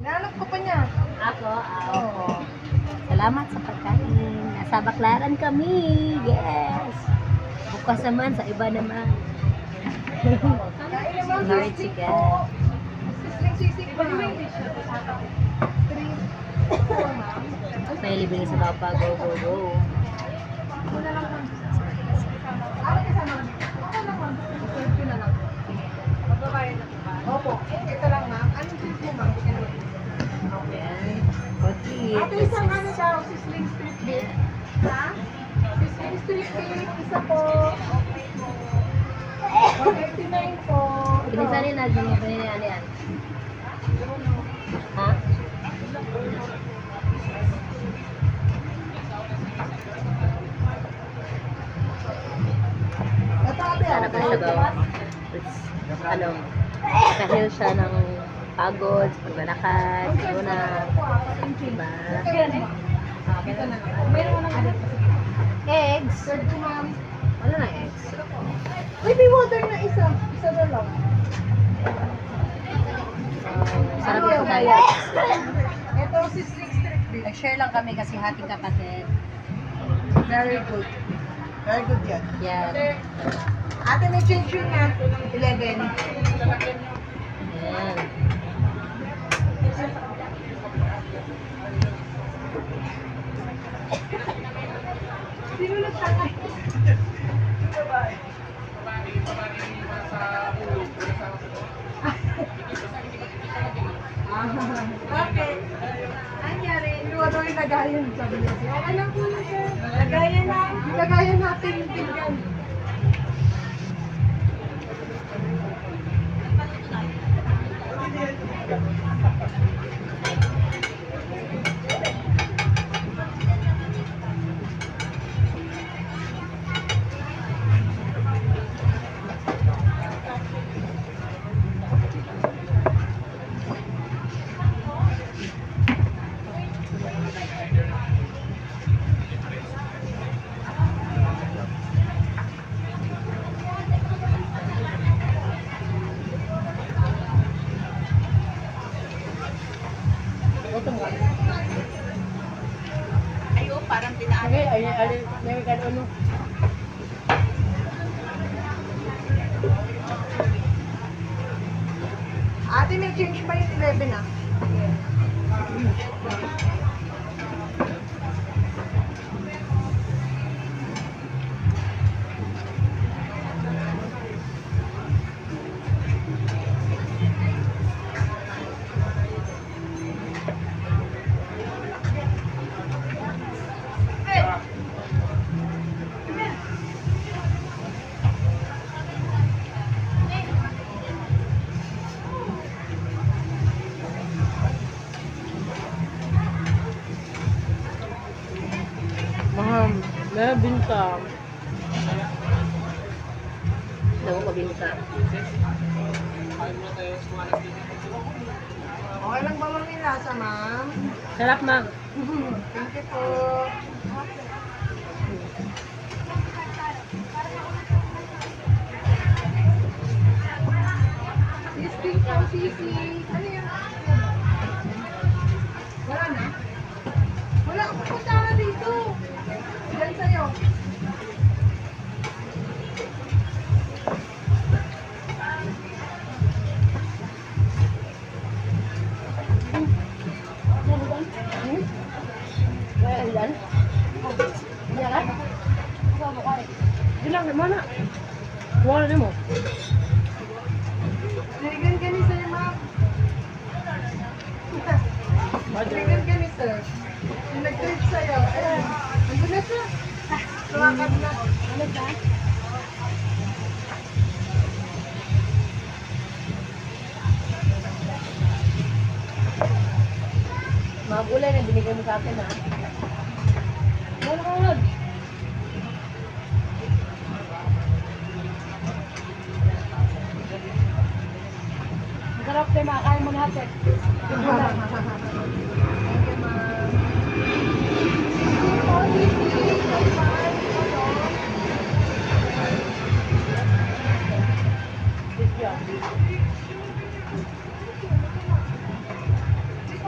Nahanap ko pa niya. Ako, opo. Salamat sa pagkain. Nasa Baklaran kami. Yes. Bukas naman, sa iba naman. Lord, sige. Sisig pa. May libre sa papa. Go, go, go. Muna lang ma'am. Ako kasama. Ako lang ma'am. Reserve ko na lang. Magbabayad na po ba? Opo. Ito lang ma'am. Anong drink mo ma'am? Ayan. Okay. Ate, isang ano daw, sisling street beef. Ha? Sisling street beef, isa po. Okay po. 189 po. Pinisanin na, pinisanin na yan. Ha? Ito ate, Sana pa siya daw. Ano, kahil siya ng pagod, sa paglalakad, muna. Diba? Ito na lang. Meron ka ng Eggs. Third ko ma'am. Ano na eggs? Uy, may water na isa. Isa na lang. Sarap Ano yung yung tayo. bayad? Ito, sisling street beef. Nag-share lang kami kasi hating kapatid. Very good. Very good yan. Yan. Ate, may change yun nga. 11. Yan. Sino nagtatay? Okay. Anyari, iwan daw yung lagayan. Sabi niya siya, okay lang po na siya. Lagayan lang. Lagayan natin yung pinggan. Ate, may change pa yung 11 ah. Maham. May bintang. Daw ko bintang. Okay lang ba ma'am yung lasa, ma'am? Sarap, ma'am. Thank you po. Sisig po, sisig. Ano yan? Wala na? Wala akong punta dito. Yan sa'yo. Yan. Yan. Bilang mana? Wala din mo. Ligan ka ni sir, ma'am. Ligan ka ni sir. Yung nag-trip sa'yo. Ayan. Ando na siya. Tumakad na. Ano ba? Mga gulay na binigay mo sa akin, ha? Wala ka lang. Masarap tayo makakain mo natin. Thank you, ma'am. This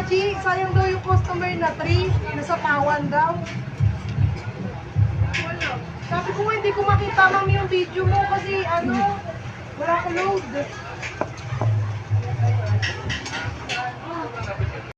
Chi, sayang daw yung customer na 3. Nasa pawan daw. Wala. Sabi ko nga, hindi ko makita ma'am yung video mo kasi wala ko load.